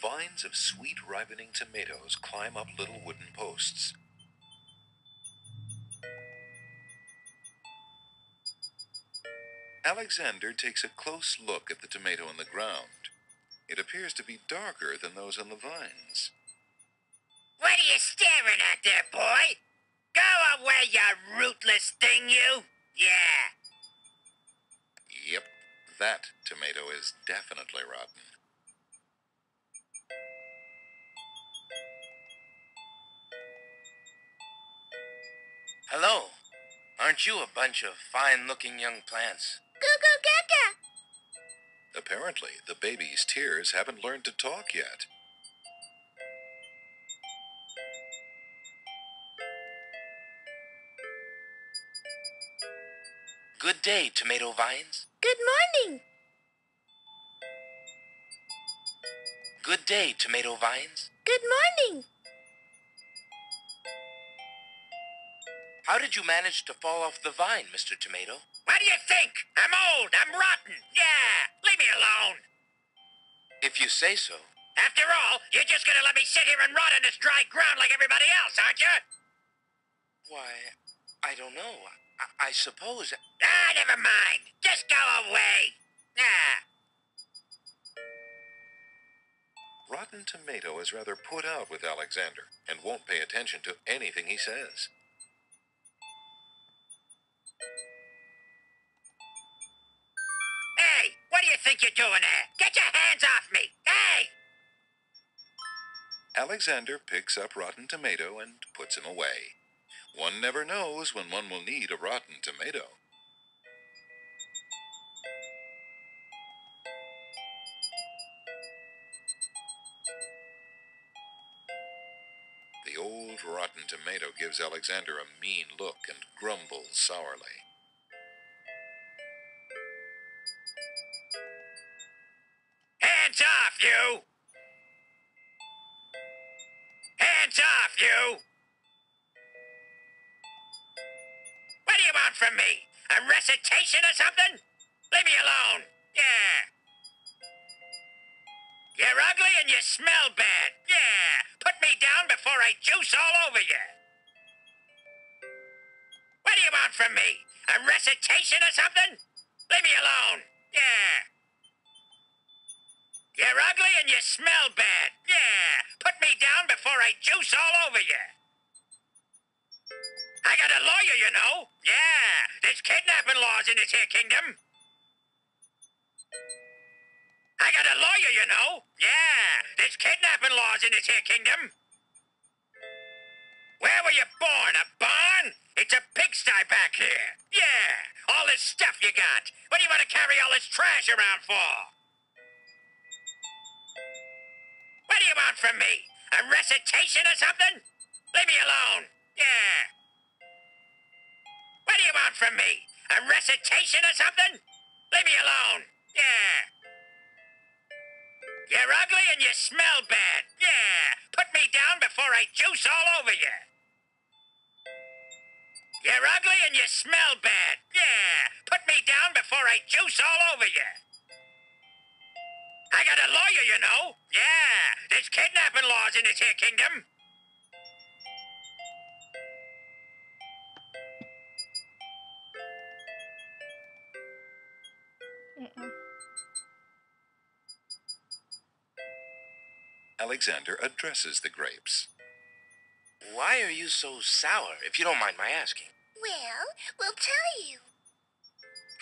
Vines of sweet ripening tomatoes climb up little wooden posts. Alexander takes a close look at the tomato in the ground. It appears to be darker than those on the vines. What are you staring at there, boy? Go away, you rootless thing, you! Yeah. Yep, that tomato is definitely rotten. Hello. Aren't you a bunch of fine-looking young plants? Goo gaga. Apparently, the baby's tears haven't learned to talk yet. Good day, tomato vines. Good morning. Good day, tomato vines. Good morning. How did you manage to fall off the vine, Mr. Tomato? What do you think? I'm old. I'm rotten. Yeah. Leave me alone. If you say so. After all, you're just gonna let me sit here and rot in this dry ground like everybody else, aren't you? Why, I don't know. I suppose... Never mind. Just go away. Rotten Tomato is rather put out with Alexander and won't pay attention to anything he says. Hey, what do you think you're doing there? Get your hands off me. Hey! Alexander picks up Rotten Tomato and puts him away. One never knows when one will need a rotten tomato. The old rotten tomato gives Alexander a mean look and grumbles sourly. Hands off, you! Hands off, you! What do you want from me? A recitation or something? Leave me alone. Yeah. You're ugly and you smell bad. Yeah. Put me down before I juice all over you. What do you want from me? A recitation or something? Leave me alone. Yeah. You're ugly and you smell bad. Yeah. Put me down before I juice all over you. I got a lawyer, you know. Yeah. There's kidnapping laws in this here kingdom. I got a lawyer, you know. Yeah. There's kidnapping laws in this here kingdom. Where were you born? A barn? It's a pigsty back here. Yeah. All this stuff you got. What do you want to carry all this trash around for? What do you want from me? A recitation or something? Leave me alone. Yeah. What do you want from me? A recitation or something? Leave me alone. Yeah. You're ugly and you smell bad. Yeah. Put me down before I juice all over you. You're ugly and you smell bad. Yeah. Put me down before I juice all over you. I got a lawyer, you know. Yeah. There's kidnapping laws in this here kingdom. Alexander addresses the grapes. Why are you so sour, if you don't mind my asking? Well, we'll tell you.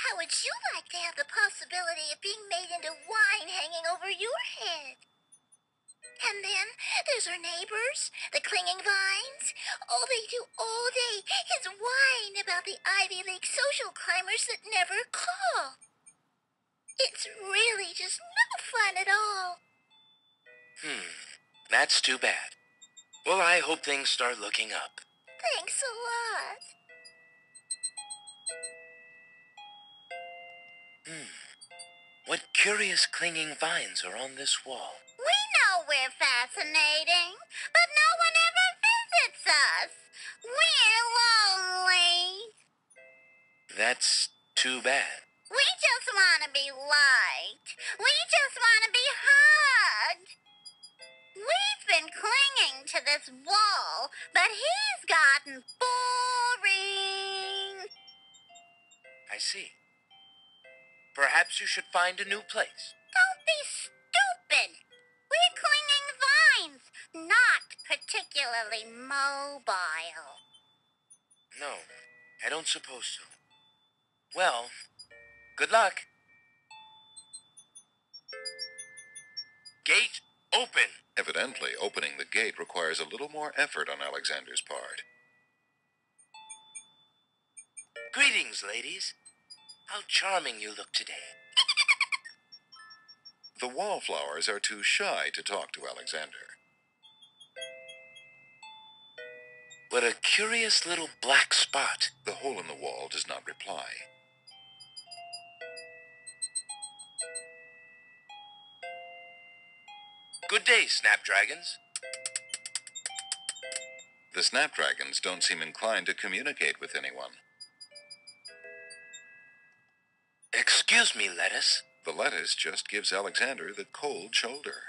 How would you like to have the possibility of being made into wine hanging over your head? And then there's our neighbors, the clinging vines. All they do all day is whine about the Ivy League social climbers that never call. It's really just no fun at all. That's too bad. Well, I hope things start looking up. Thanks a lot. What curious clinging vines are on this wall? We know we're fascinating, but no one ever visits us. We're lonely. That's too bad. We just want to be liked. We just want to be hugged. perhaps you should find a new place. Don't be stupid. We're clinging vines, not particularly mobile. No, I don't suppose so. Well, good luck. Gate open. Evidently, opening the gate requires a little more effort on Alexander's part. Greetings, ladies. How charming you look today. The wallflowers are too shy to talk to Alexander. What a curious little black spot. The hole in the wall does not reply. Good day, snapdragons. The snapdragons don't seem inclined to communicate with anyone. Excuse me, lettuce. The lettuce just gives Alexander the cold shoulder.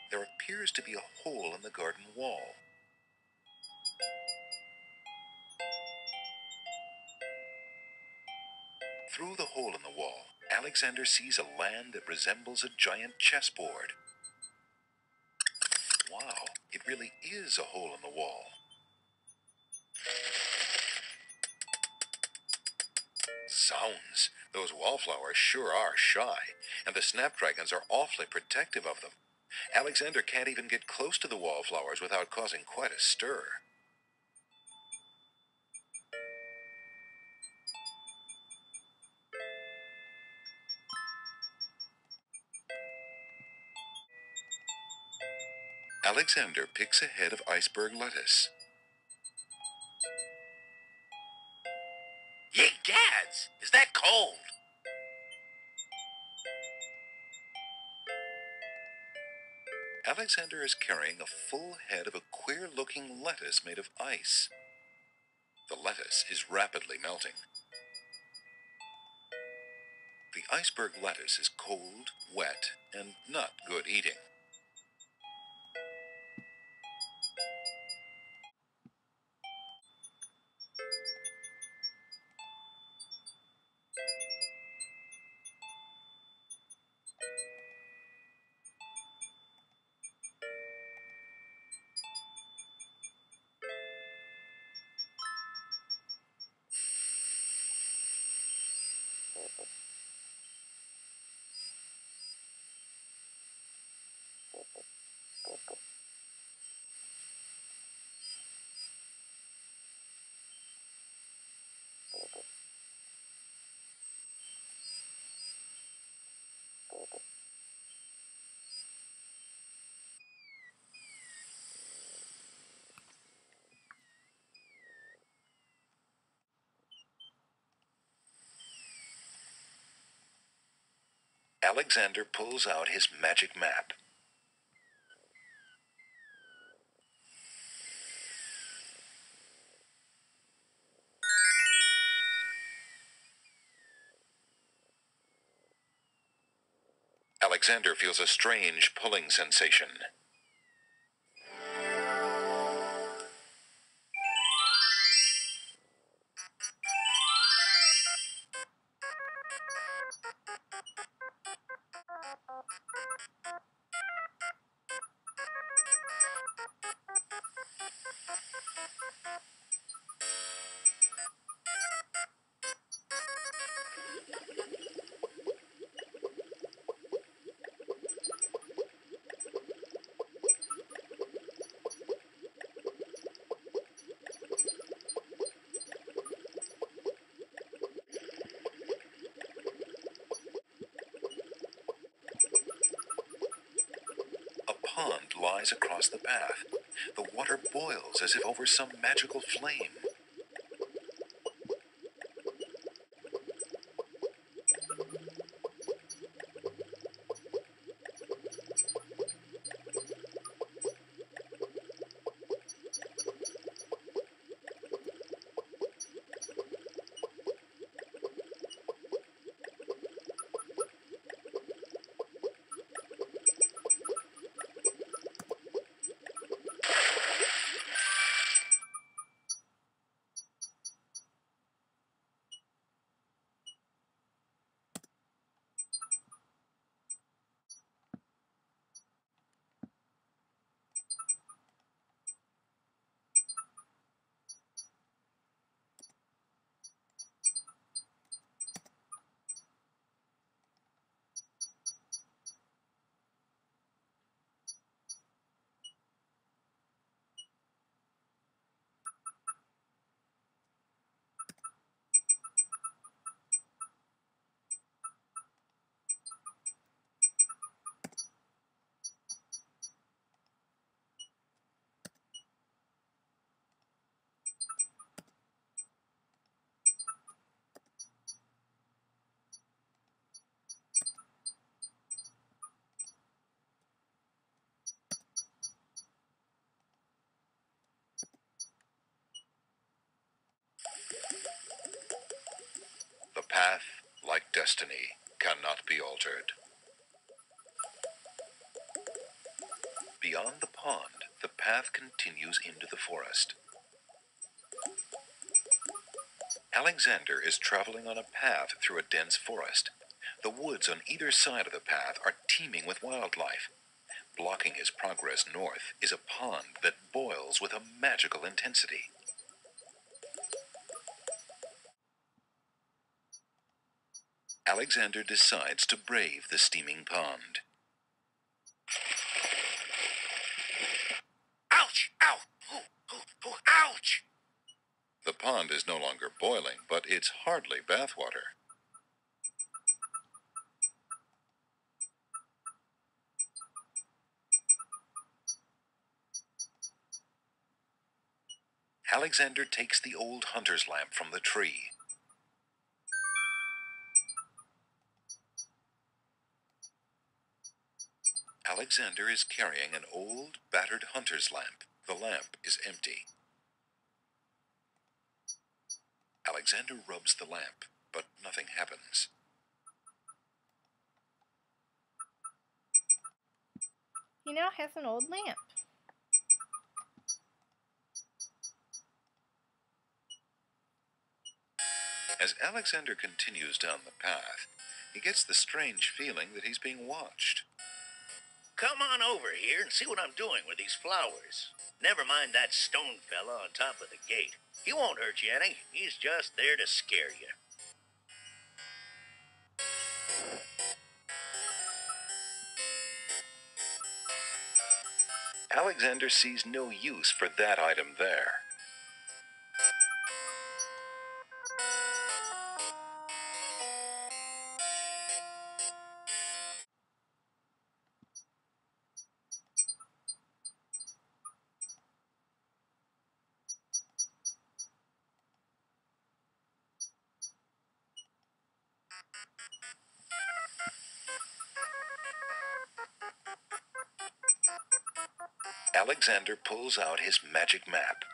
There appears to be a hole in the garden wall. Through the hole in the wall, Alexander sees a land that resembles a giant chessboard. Wow, it really is a hole in the wall. Zounds, those wallflowers sure are shy, and the snapdragons are awfully protective of them. Alexander can't even get close to the wallflowers without causing quite a stir. Alexander picks a head of iceberg lettuce. Ye gads! Is that cold? Alexander is carrying a full head of a queer-looking lettuce made of ice. The lettuce is rapidly melting. The iceberg lettuce is cold, wet, and not good eating. Alexander pulls out his magic map. Alexander feels a strange pulling sensation. A pond lies across the path. The water boils as if over some magical flame. path, like destiny, cannot be altered. Beyond the pond, the path continues into the forest. Alexander is traveling on a path through a dense forest. The woods on either side of the path are teeming with wildlife. Blocking his progress north is a pond that boils with a magical intensity. Alexander decides to brave the steaming pond. Ouch! Ow! Ooh, ooh, ooh, ouch! The pond is no longer boiling, but it's hardly bathwater. Alexander takes the old hunter's lamp from the tree. Alexander is carrying an old, battered hunter's lamp. The lamp is empty. Alexander rubs the lamp, but nothing happens. He now has an old lamp. As Alexander continues down the path, he gets the strange feeling that he's being watched. Come on over here and see what I'm doing with these flowers. Never mind that stone fella on top of the gate. He won't hurt you any. He's just there to scare you. Alexander sees no use for that item there. Alexander pulls out his magic map.